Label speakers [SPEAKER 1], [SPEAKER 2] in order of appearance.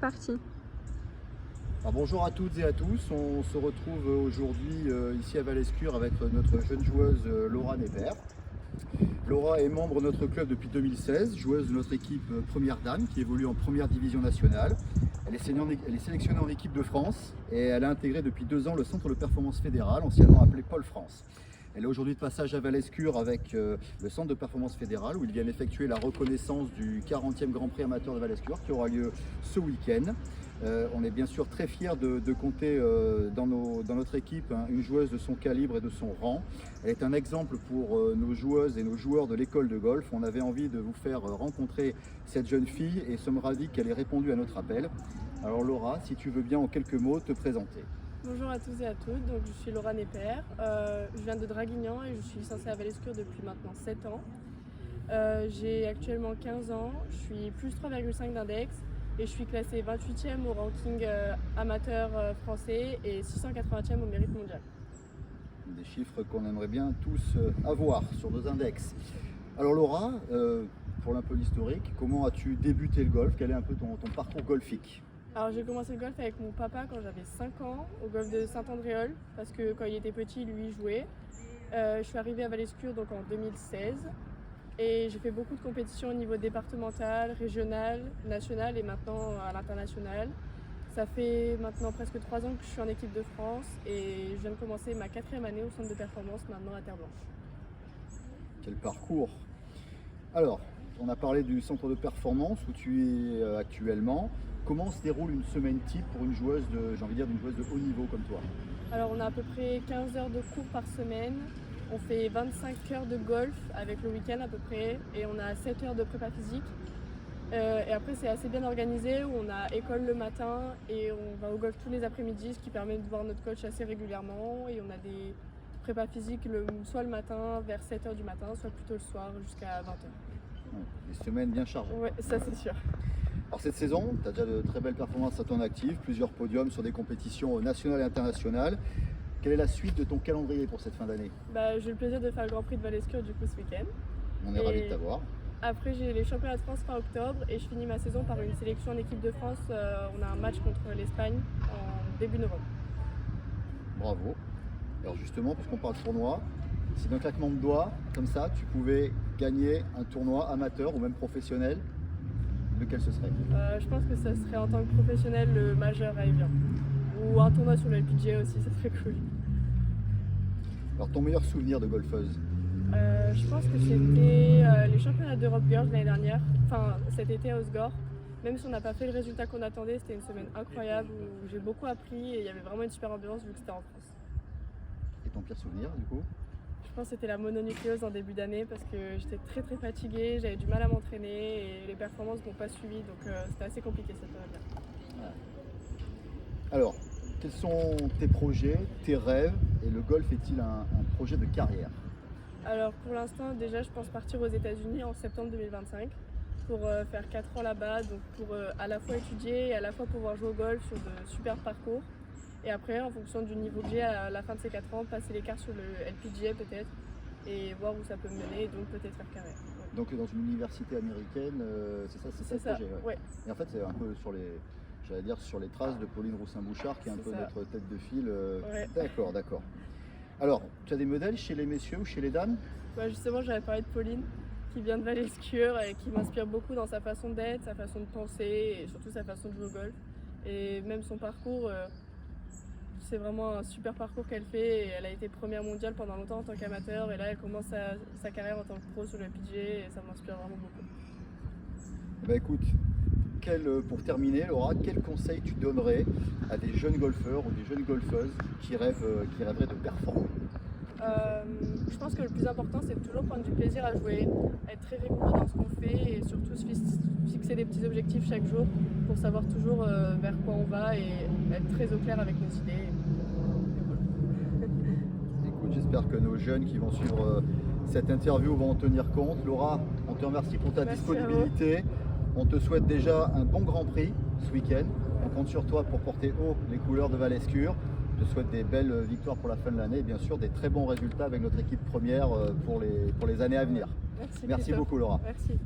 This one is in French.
[SPEAKER 1] parti.
[SPEAKER 2] Bonjour à toutes et à tous, on se retrouve aujourd'hui ici à Val-Escure avec notre jeune joueuse Laura Nébert. Laura est membre de notre club depuis 2016, joueuse de notre équipe Première Dame qui évolue en première division nationale. Elle est sélectionnée en équipe de France et elle a intégré depuis 2 ans le centre de performance fédéral, anciennement appelé Pôle France. Elle est aujourd'hui de passage à Val-Escure avec le centre de performance fédéral où ils viennent effectuer la reconnaissance du 40e Grand Prix amateur de Val-Escure qui aura lieu ce week-end. On est bien sûr très fiers de compter dans notre équipe une joueuse de son calibre et de son rang. Elle est un exemple pour nos joueuses et nos joueurs de l'école de golf. On avait envie de vous faire rencontrer cette jeune fille et sommes ravis qu'elle ait répondu à notre appel. Alors Laura, si tu veux bien en quelques mots te présenter.
[SPEAKER 3] Bonjour à tous et à toutes, donc je suis Laura Nébert, je viens de Draguignan et je suis licenciée à Val-Escure depuis maintenant 7 ans. J'ai actuellement 15 ans, je suis plus 3,5 d'index et je suis classée 28e au ranking amateur français et 680e au mérite mondial.
[SPEAKER 2] Des chiffres qu'on aimerait bien tous avoir sur nos index. Alors Laura, pour un peu l'historique, comment as-tu débuté le golf? Quel est un peu ton parcours golfique?
[SPEAKER 3] Alors j'ai commencé le golf avec mon papa quand j'avais 5 ans au golf de Saint-Andréol parce que quand il était petit, lui il jouait. Je suis arrivée à Val-Escure donc en 2016 et j'ai fait beaucoup de compétitions au niveau départemental, régional, national et maintenant à l'international. Ça fait maintenant presque 3 ans que je suis en équipe de France et je viens de commencer ma 4e année au centre de performance maintenant à Terre Blanche.
[SPEAKER 2] Quel parcours! Alors, on a parlé du centre de performance où tu es actuellement. Comment se déroule une semaine type pour une joueuse d'une joueuse de haut niveau comme toi?
[SPEAKER 3] Alors on a à peu près 15 heures de cours par semaine, on fait 25 heures de golf avec le week-end à peu près et on a 7 heures de prépa physique. Et après c'est assez bien organisé où on a école le matin et on va au golf tous les après-midi, ce qui permet de voir notre coach assez régulièrement et on a des prépas physiques soit le matin vers 7 heures du matin, soit plutôt le soir jusqu'à 20 heures.
[SPEAKER 2] Des semaines bien chargées.
[SPEAKER 3] Ouais, ça c'est sûr.
[SPEAKER 2] Alors cette saison, tu as déjà de très belles performances à ton actif, plusieurs podiums sur des compétitions nationales et internationales. Quelle est la suite de ton calendrier pour cette fin d'année?
[SPEAKER 3] J'ai le plaisir de faire le Grand Prix de Val-Escure du coup ce week-end.
[SPEAKER 2] On est ravis de t'avoir.
[SPEAKER 3] Après j'ai les championnats de France fin octobre et je finis ma saison par une sélection en équipe de France. On a un match contre l'Espagne en début novembre.
[SPEAKER 2] Bravo. Alors justement, puisqu'on parle de tournoi, si d'un claquement de doigts, comme ça, tu pouvais gagner un tournoi amateur ou même professionnel, lequel ce serait?
[SPEAKER 3] Je pense que ça serait en tant que professionnel le majeur à Evian. Ou un tournoi sur le LPGA aussi, ça serait cool.
[SPEAKER 2] Alors ton meilleur souvenir de golfeuse?
[SPEAKER 3] Je pense que c'était les championnats d'Europe Girls l'année dernière, enfin cet été à Osgore. Même si on n'a pas fait le résultat qu'on attendait, c'était une semaine incroyable où j'ai beaucoup appris et il y avait vraiment une super ambiance vu que c'était en France.
[SPEAKER 2] Et ton pire souvenir du coup?
[SPEAKER 3] Je pense que c'était la mononucléose en début d'année parce que j'étais très fatiguée, j'avais du mal à m'entraîner et les performances n'ont pas suivi donc c'était assez compliqué cette période-là.
[SPEAKER 2] Alors, quels sont tes projets, tes rêves et le golf est-il un projet de carrière?
[SPEAKER 3] Alors pour l'instant déjà je pense partir aux États-Unis en septembre 2025 pour faire 4 ans là-bas, donc pour à la fois étudier et à la fois pouvoir jouer au golf sur de super parcours. Et après, en fonction du niveau que j'ai à la fin de ces 4 ans, passer les cartes sur le LPGA peut-être et voir où ça peut me mener et donc peut-être faire carrière. Ouais.
[SPEAKER 2] Donc dans une université américaine, c'est ça le projet?
[SPEAKER 3] Ouais.
[SPEAKER 2] Et en fait c'est un peu sur les traces de Pauline Roussin-Bouchard qui est un peu notre tête de file.
[SPEAKER 3] Ouais.
[SPEAKER 2] D'accord. Alors, tu as des modèles chez les messieurs ou chez les dames?
[SPEAKER 3] Justement, j'avais parlé de Pauline qui vient de Val-Escure et qui m'inspire beaucoup dans sa façon d'être, sa façon de penser et surtout sa façon de jouer au golf. Et même son parcours, c'est vraiment un super parcours qu'elle fait et elle a été première mondiale pendant longtemps en tant qu'amateur et là elle commence sa carrière en tant que pro sur le PGA et ça m'inspire vraiment beaucoup.
[SPEAKER 2] Écoute, pour terminer Laura, quel conseil tu donnerais à des jeunes golfeurs ou des jeunes golfeuses qui rêveraient de performer?
[SPEAKER 3] Je pense que le plus important c'est de toujours prendre du plaisir à jouer, être très rigoureux dans ce qu'on fait et surtout se fixer des petits objectifs chaque jour pour savoir toujours vers quoi on va et être très au clair avec nos idées.
[SPEAKER 2] Écoute, j'espère que nos jeunes qui vont suivre cette interview vont en tenir compte. Laura, on te remercie pour ta disponibilité. On te souhaite déjà un bon Grand Prix ce week-end. On compte sur toi pour porter haut les couleurs de Val-Escure. Je te souhaite des belles victoires pour la fin de l'année et bien sûr des très bons résultats avec notre équipe première pour les années à venir.
[SPEAKER 3] Merci
[SPEAKER 2] beaucoup Laura.
[SPEAKER 3] Merci.